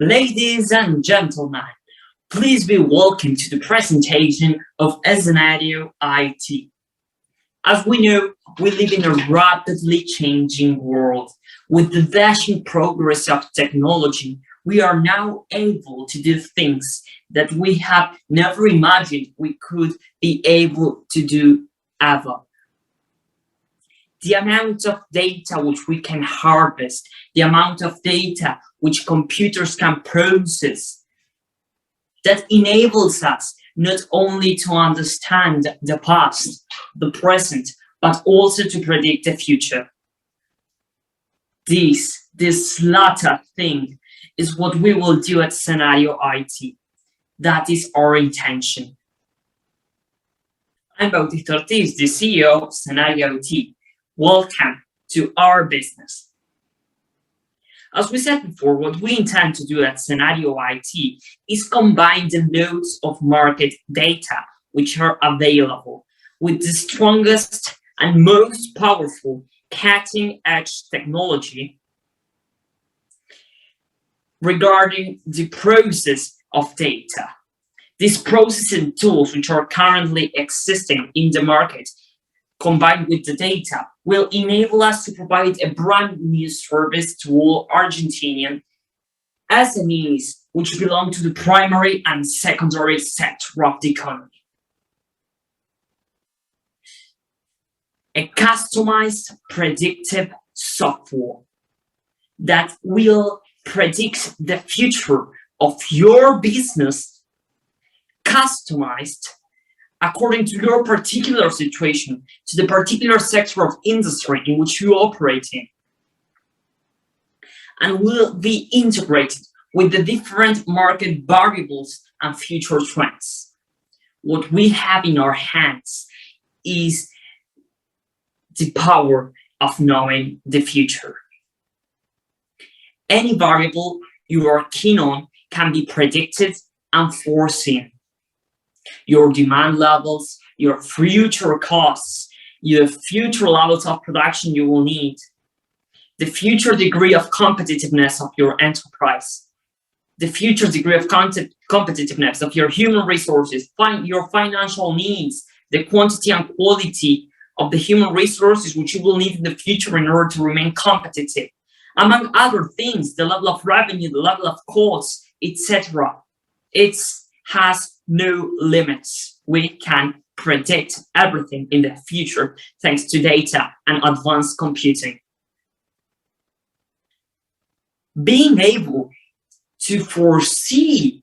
Ladies and gentlemen, please be welcome to the presentation of scenario IT. As we know, we live in a rapidly changing world. With the dashing progress of technology, we are now able to do things that we have never imagined we could be able to do ever. The amount of data which we can harvest, the amount of data which computers can process, that enables us not only to understand the past, the present, but also to predict the future. This latter thing is what we will do at Scenario IT. That is our intention. I'm Bautista Ortiz, the CEO of Scenario IT. Welcome to our business. As we said before, what we intend to do at Scenario IT is combine the nodes of market data which are available with the strongest and most powerful cutting-edge technology regarding the process of data. These processing tools which are currently existing in the market combined with the data will enable us to provide a brand new service to all Argentinian SMEs which belong to the primary and secondary sector of the economy. A customized predictive software that will predict the future of your business, customized according to your particular situation, to the particular sector of industry in which you operate in, and will be integrated with the different market variables and future trends. What we have in our hands is the power of knowing the future. Any variable you are keen on can be predicted and foreseen. Your demand levels, your future costs, your future levels of production you will need, the future degree of competitiveness of your enterprise, the future degree of competitiveness of your human resources, your financial needs, the quantity and quality of the human resources which you will need in the future in order to remain competitive. Among other things, the level of revenue, the level of costs, etc. It has no limits. We can predict everything in the future thanks to data and advanced computing. Being able to foresee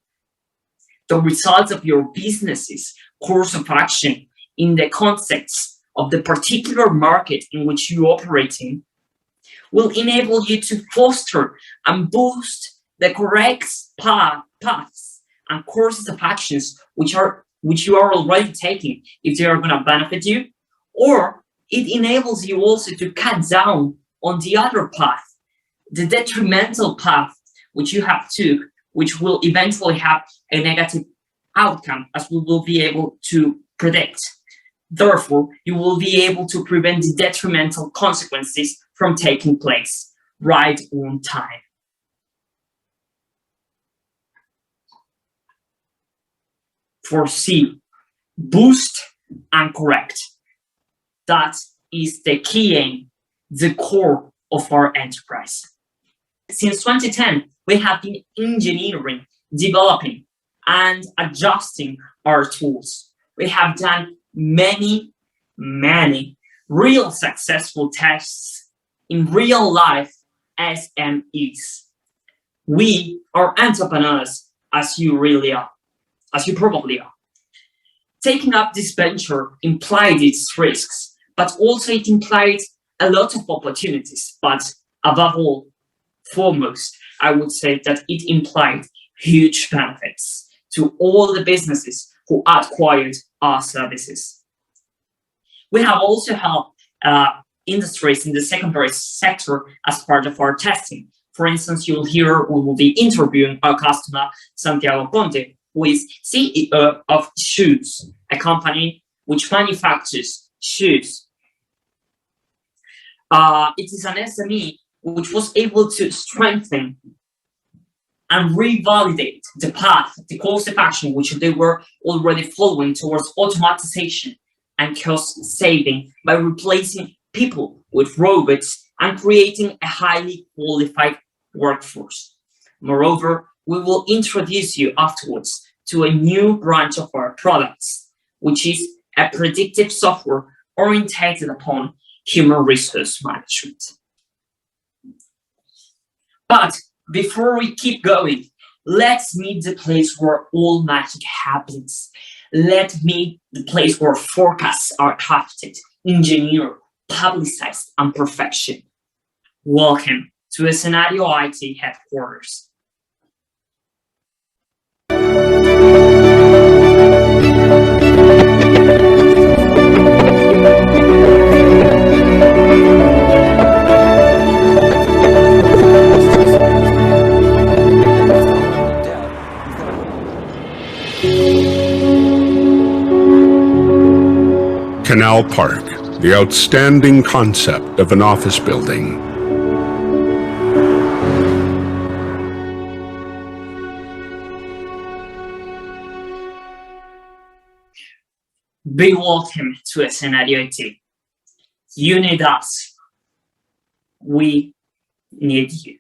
the results of your business's course of action in the context of the particular market in which you operate in will enable you to foster and boost the correct paths and courses of actions which you are already taking if they are going to benefit you, or it enables you also to cut down on the other path, the detrimental path which you have took, which will eventually have a negative outcome, as we will be able to predict. Therefore, you will be able to prevent the detrimental consequences from taking place right on time. Foresee, boost, and correct. That is the key aim, the core of our enterprise. Since 2010, we have been engineering, developing, and adjusting our tools. We have done many real successful tests in real life SMEs. We are entrepreneurs, as you really are, as you probably are. Taking up this venture implied its risks, but also it implied a lot of opportunities. But above all, foremost, I would say that it implied huge benefits to all the businesses who acquired our services. We have also helped industries in the secondary sector as part of our testing. For instance, you'll hear we will be interviewing our customer, Santiago Ponte, who is CEO of Shoes, a company which manufactures shoes. It is an SME which was able to strengthen and revalidate the path, the course of action which they were already following towards automatization and cost saving by replacing people with robots and creating a highly qualified workforce. Moreover, we will introduce you afterwards to a new branch of our products, which is a predictive software oriented upon human resource management. But before we keep going, let's meet the place where all magic happens. Let's meet the place where forecasts are crafted, engineered, publicized, and perfection. Welcome to a Scenario IT headquarters. Canal Park, the outstanding concept of an office building. Big welcome to a Scenario IT. You need us. We need you.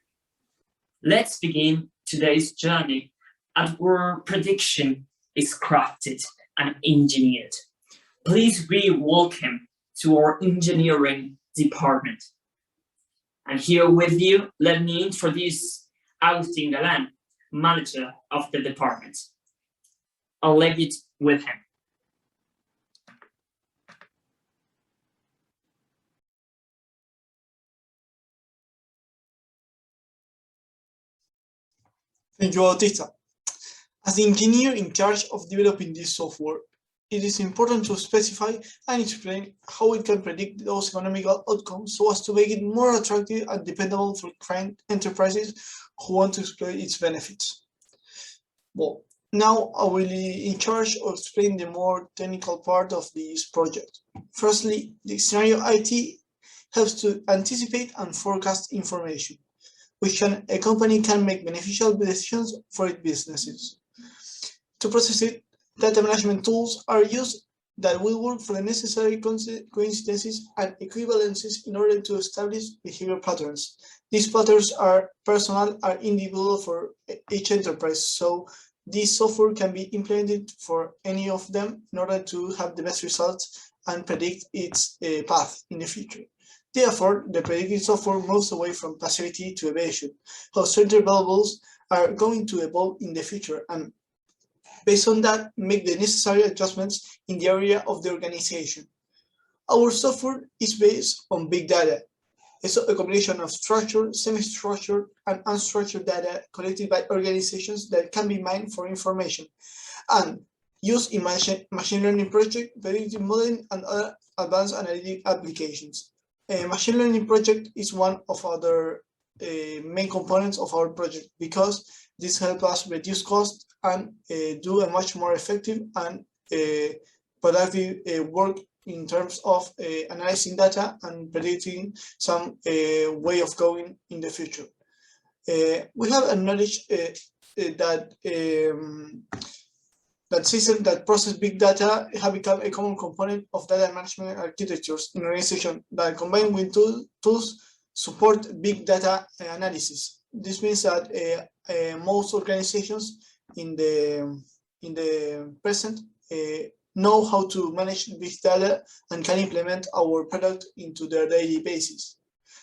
Let's begin today's journey at where prediction is crafted and engineered. Please be welcome to our engineering department. And here with you, let me introduce Agustin Galan, manager of the department. I'll leave it with him. Thank you, Bautista. As the engineer in charge of developing this software, it is important to specify and explain how it can predict those economical outcomes so as to make it more attractive and dependable for client enterprises who want to exploit its benefits. Well, now I will be in charge of explaining the more technical part of this project. Firstly, the scenario IT helps to anticipate and forecast information, which a company can make beneficial decisions for its businesses. To process it, data management tools are used that will work for the necessary coincidences and equivalences in order to establish behavior patterns. These patterns are personal, are individual for each enterprise, so this software can be implemented for any of them in order to have the best results and predict its path in the future. Therefore, the predictive software moves away from passivity to evaluation, how certain variables are going to evolve in the future, and based on that, make the necessary adjustments in the area of the organization. Our software is based on big data. It's a combination of structured, semi-structured, and unstructured data collected by organizations that can be mined for information and used in machine learning projects, predictive modeling, and other advanced analytic applications. A machine learning project is one of other main components of our project because this helps us reduce costs and do a much more effective and productive work in terms of analyzing data and predicting some way of going in the future. We have acknowledged that systems that process big data have become a common component of data management architectures in organizations that combined with tools support big data analysis. This means that most organizations in the present know how to manage big data and can implement our product into their daily basis.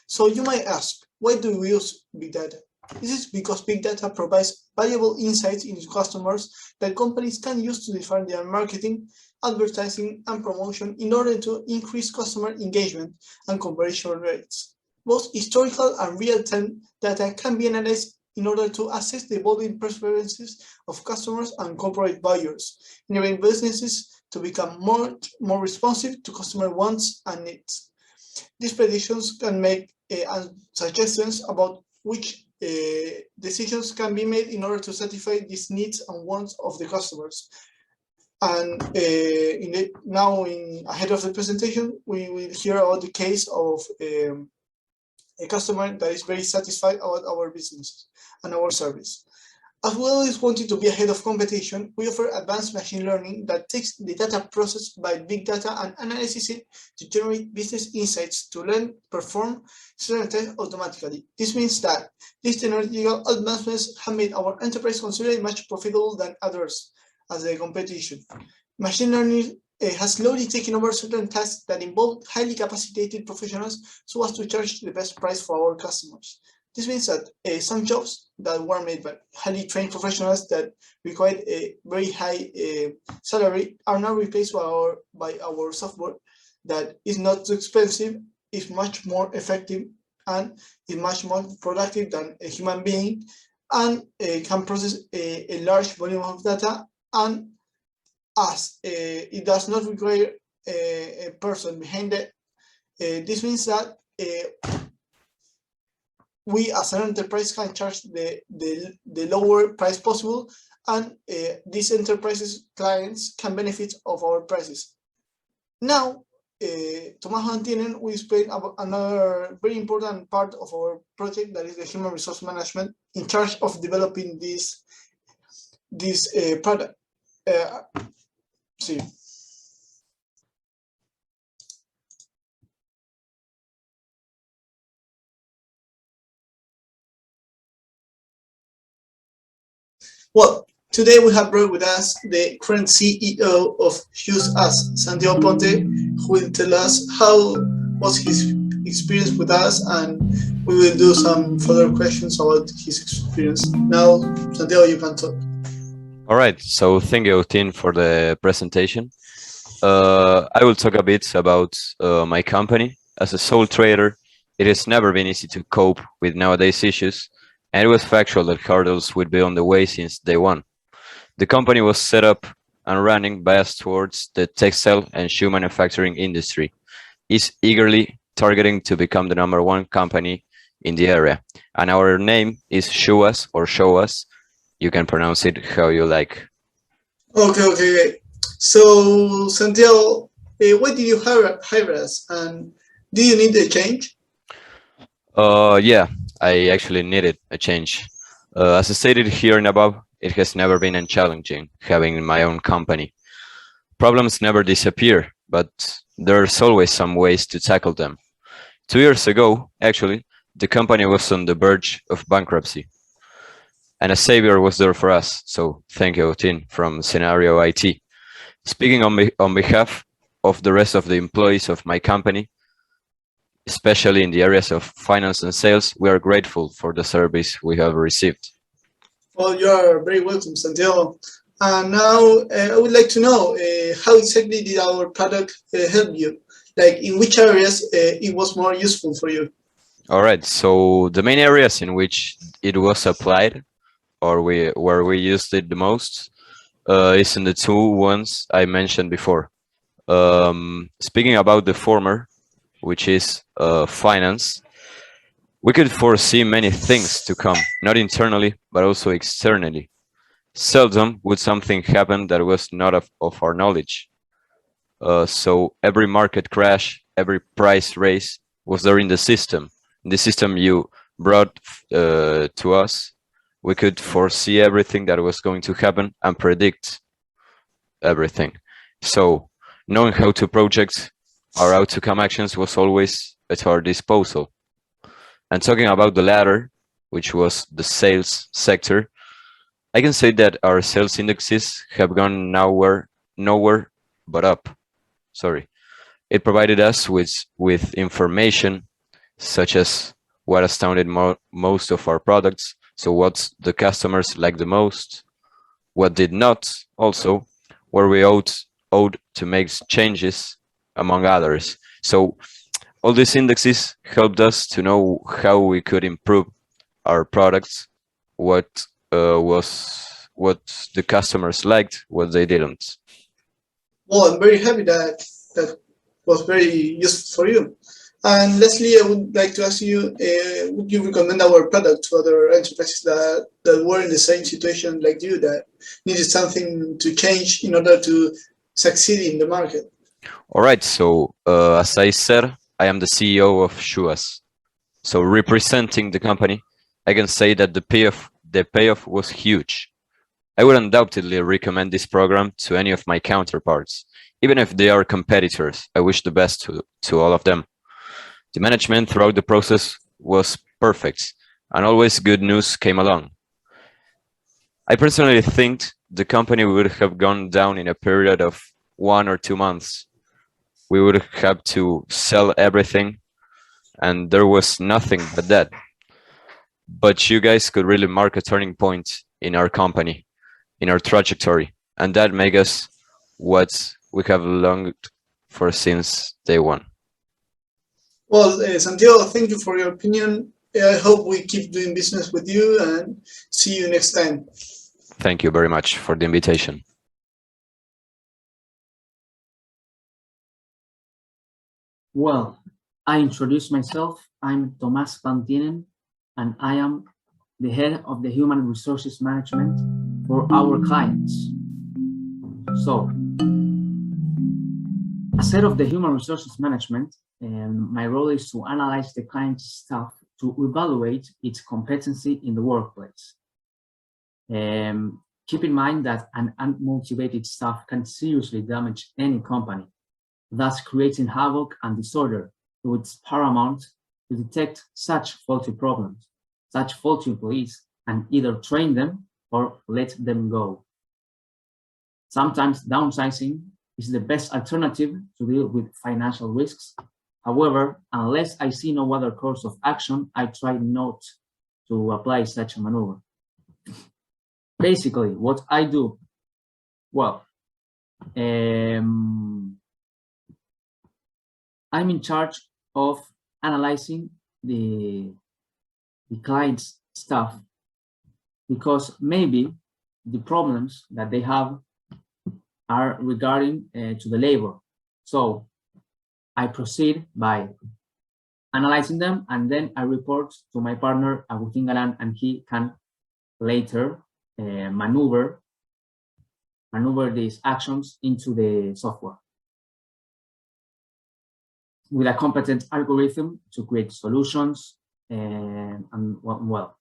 So you might ask, why do we use big data? This is because big data provides valuable insights into customers that companies can use to define their marketing, advertising, and promotion in order to increase customer engagement and conversion rates. Both historical and real-time data can be analyzed in order to assess the evolving preferences of customers and corporate buyers, enabling businesses to become more responsive to customer wants and needs. These predictions can make suggestions about which decisions can be made in order to satisfy these needs and wants of the customers. And ahead of the presentation, we will hear about the case of a customer that is very satisfied about our business and our service. As we always wanted to be ahead of competition, we offer advanced machine learning that takes the data processed by big data and analyzes it to generate business insights to learn, perform certain tests automatically. This means that these technological advancements have made our enterprise considerably much profitable than others as a competition. Machine learning has slowly taken over certain tasks that involve highly capacitated professionals so as to charge the best price for our customers. This means that some jobs that were made by highly trained professionals that required a very high salary are now replaced by our software that is not too expensive, is much more effective, and is much more productive than a human being, and can process a large volume of data, and as it does not require a person behind it. This means that we as an enterprise can charge the lower price possible, and these enterprises clients can benefit of our prices. Now, Tomás Mantienen will explain about another very important part of our project, that is the human resource management, in charge of developing this product. See. Well, today we have brought with us the current CEO of Choose Us, Santiago Ponte, who will tell us how was his experience with us, and we will do some further questions about his experience. Now, Santiago, you can talk. All right, so thank you, Tim, for the presentation. I will talk a bit about my company. As a sole trader, it has never been easy to cope with nowadays issues, and it was factual that hurdles would be on the way since day one. The company was set up and running biased towards the textile and shoe manufacturing industry, is eagerly targeting to become the #1 company in the area. And our name is Show Us or Show Us. You can pronounce it how you like. Okay. So, Santiago, why did you hire us, and do you need a change? Yeah, I actually needed a change. As stated here and above, it has never been challenging having my own company. Problems never disappear, but there's always some ways to tackle them. 2 years ago, actually, the company was on the verge of bankruptcy, and a savior was there for us. So thank you, Tim, from Scenario IT. Speaking on behalf of the rest of the employees of my company, especially in the areas of finance and sales, we are grateful for the service we have received. Well, you are very welcome, Santiago. And now I would like to know how exactly did our product help you? Like, in which areas it was more useful for you? All right, so the main areas in which it was applied, or where we used it the most, is in the two ones I mentioned before. Speaking about the former, which is finance, we could foresee many things to come, not internally, but also externally. Seldom would something happen that was not of our knowledge. So every market crash, every price raise was there in the system. In the system you brought to us, we could foresee everything that was going to happen and predict everything. So knowing how to project our outcome actions was always at our disposal. And talking about the latter, which was the sales sector, I can say that our sales indexes have gone nowhere but up. It provided us with information such as what astounded most of our products, so what the customers liked the most, what did not, also where we owed to make changes, among others. So all these indexes helped us to know how we could improve our products, what the customers liked, what they didn't. Well, I'm very happy that was very useful for you. And lastly, I would like to ask you, would you recommend our product to other enterprises that were in the same situation like you, that needed something to change in order to succeed in the market? All right, so as I said, I am the CEO of Shoe Us. So representing the company, I can say that the the payoff was huge. I would undoubtedly recommend this program to any of my counterparts. Even if they are competitors, I wish the best to all of them. The management throughout the process was perfect, and always good news came along. I personally think the company would have gone down in a period of 1 or 2 months. We would have to sell everything, and there was nothing but that. But you guys could really mark a turning point in our company, in our trajectory, and that made us what we have longed for since day one. Well, Santiago, thank you for your opinion. I hope we keep doing business with you and see you next time. Thank you very much for the invitation. Well, I introduce myself. I'm Tomás Pantinen, and I am the head of the human resources management for our clients. So, as head of the human resources management, my role is to analyze the client's staff to evaluate its competency in the workplace. Keep in mind that an unmotivated staff can seriously damage any company, thus creating havoc and disorder. So it's paramount to detect such faulty problems, such faulty employees, and either train them or let them go. Sometimes downsizing is the best alternative to deal with financial risks. However, unless I see no other course of action, I try not to apply such a maneuver. Basically, what I do, well, I'm in charge of analyzing the client's stuff, because maybe the problems that they have are regarding to the labor. So I proceed by analyzing them, and then I report to my partner Agustin Galan, and he can later maneuver these actions into the software with a competent algorithm to create solutions. And well,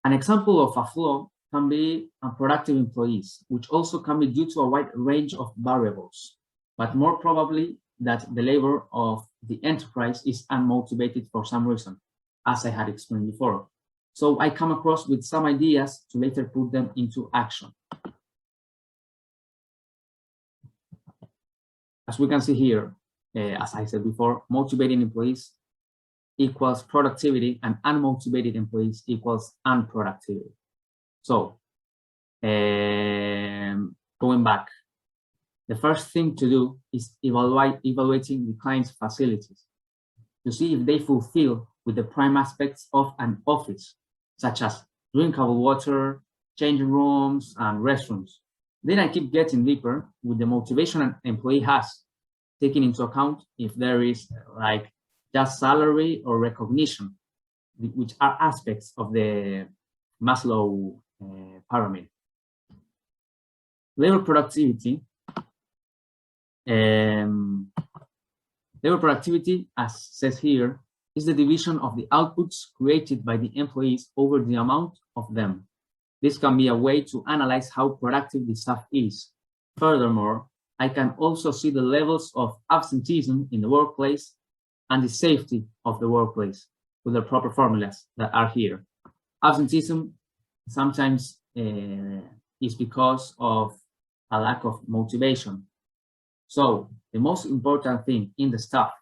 an example of a flaw can be unproductive employees, which also can be due to a wide range of variables, but more probably that the labor of the enterprise is unmotivated for some reason, as I had explained before. So I come across with some ideas to later put them into action. As we can see here, as I said before, motivating employees equals productivity, and unmotivated employees equals unproductivity. So, going back, the first thing to do is evaluating the client's facilities to see if they fulfill with the prime aspects of an office, such as drinkable water, changing rooms, and restrooms. Then I keep getting deeper with the motivation an employee has, taking into account if there is like just salary or recognition, which are aspects of the Maslow pyramid. Labor productivity, as says here, is the division of the outputs created by the employees over the amount of them. This can be a way to analyze how productive the staff is. Furthermore, I can also see the levels of absenteeism in the workplace and the safety of the workplace with the proper formulas that are here. Absenteeism sometimes is because of a lack of motivation. So the most important thing in the staff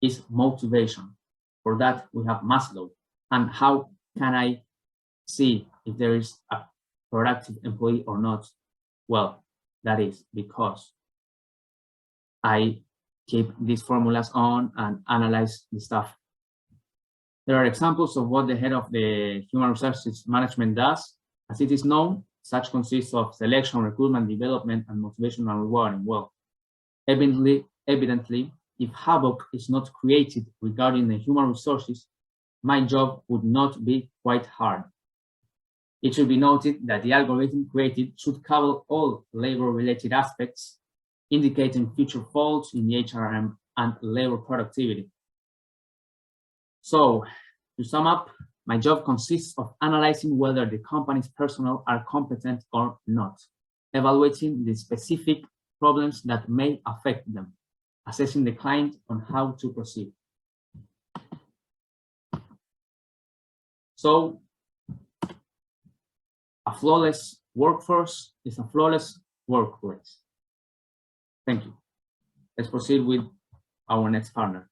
is motivation. For that, we have Maslow. And how can I see if there is a productive employee or not? Well, that is because I keep these formulas on and analyze the stuff. There are examples of what the head of the human resources management does. As it is known, such consists of selection, recruitment, development, and motivation and rewarding. Well, evidently, if havoc is not created regarding the human resources, my job would not be quite hard. It should be noted that the algorithm created should cover all labor-related aspects, indicating future faults in the HRM and labor productivity. So, to sum up, My job consists of analyzing whether the company's personnel are competent or not, evaluating the specific problems that may affect them, assessing the client on how to proceed. So, a flawless workforce is a flawless workplace. Thank you. Let's proceed with our next partner.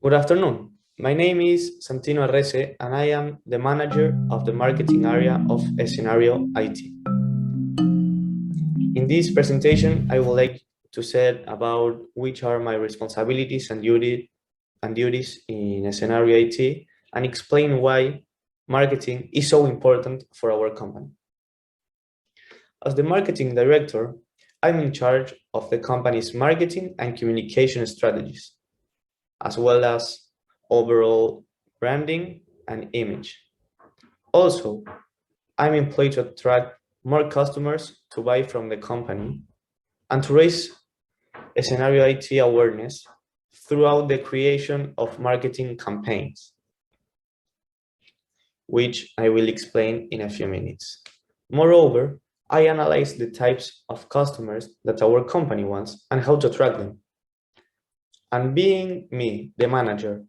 Good afternoon. My name is Santino Arrese, and I am the manager of the marketing area of Scenario IT. In this presentation, I would like to say about which are my responsibilities and duties in Scenario IT, and explain why marketing is so important for our company. As the marketing director, I'm in charge of the company's marketing and communication strategies, as well as overall branding and image. Also, I'm employed to attract more customers to buy from the company and to raise a Scenario IT awareness throughout the creation of marketing campaigns, which I will explain in a few minutes. Moreover, I analyze the types of customers that our company wants and how to attract them. And being me, the manager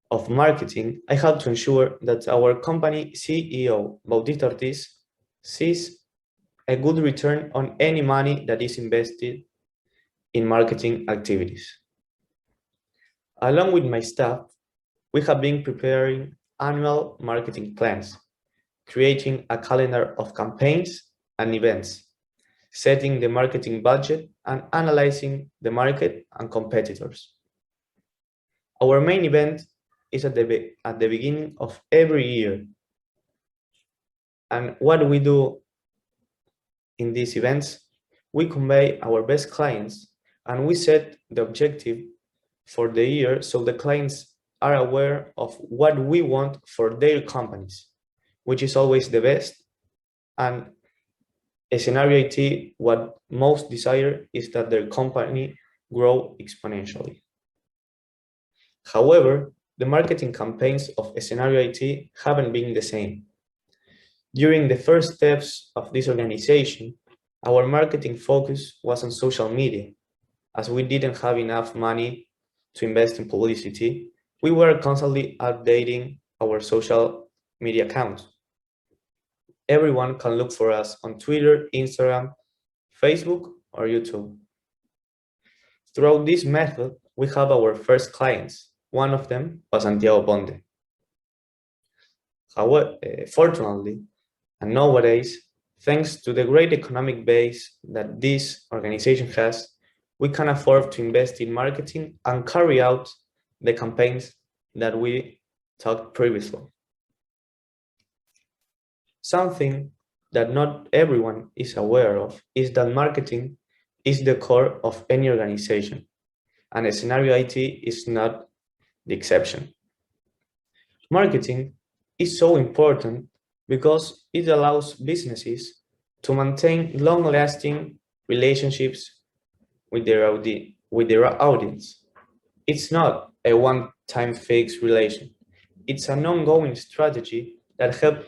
of marketing, I have to ensure that our company CEO, Bautista Ortiz, sees a good return on any money that is invested in marketing activities. Along with my staff, we have been preparing annual marketing plans, creating a calendar of campaigns and events, setting the marketing budget, and analyzing the market and competitors. Our main event is at the beginning of every year. And what we do in these events, we convey our best clients and we set the objective for the year so the clients are aware of what we want for their companies, which is always the best. And a Scenario IT, what most desire is that their company grow exponentially. However, the marketing campaigns of a Scenario IT haven't been the same. During the first steps of this organization, our marketing focus was on social media. As we didn't have enough money to invest in publicity, we were constantly updating our social media account. Everyone can look for us on Twitter, Instagram, Facebook, or YouTube. Throughout this method, we have our first clients. One of them was Santiago Ponte. However, fortunately, and nowadays, thanks to the great economic base that this organization has, we can afford to invest in marketing and carry out the campaigns that we talked previously. Something that not everyone is aware of is that marketing is the core of any organization, and a Scenario IT is not the exception. Marketing is so important because it allows businesses to maintain long-lasting relationships with their audience. It's not a one-time fixed relation. It's an ongoing strategy that helps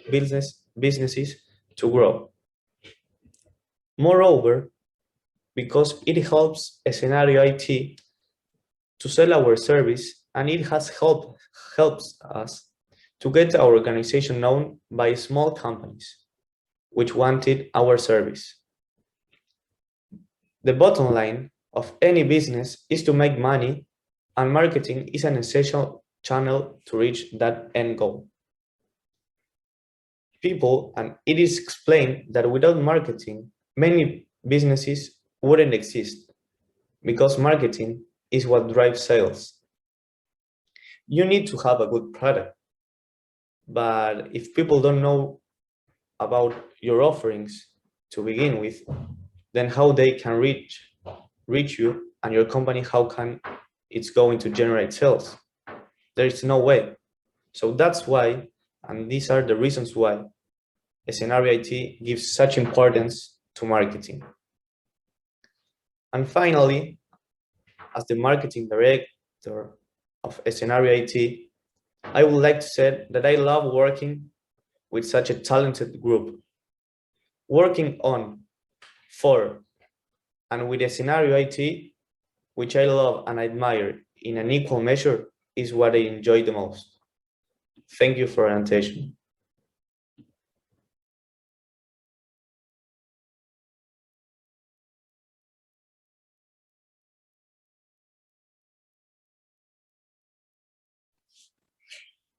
businesses to grow. Moreover, because it helps a Scenario IT to sell our service, and it has helps us to get our organization known by small companies which wanted our service. The bottom line of any business is to make money, and marketing is an essential channel to reach that end goal. And it is explained that without marketing, many businesses wouldn't exist, because marketing is what drives sales. You need to have a good product, but if people don't know about your offerings to begin with, then how they can reach you and your company, how can it's going to generate sales? There is no way. So that's why And these are the reasons why Scenario IT gives such importance to marketing. And finally, as the marketing director of Scenario IT, I would like to say that I love working with such a talented group. Working on, for, and with a Scenario IT, which I love and admire in an equal measure, is what I enjoy the most. Thank you for your attention.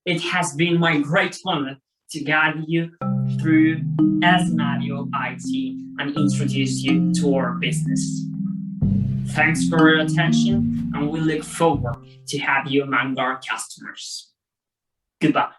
It has been my great honor to guide you through Scenario IT and introduce you to our business. Thanks for your attention, and we look forward to have you among our customers. Goodbye.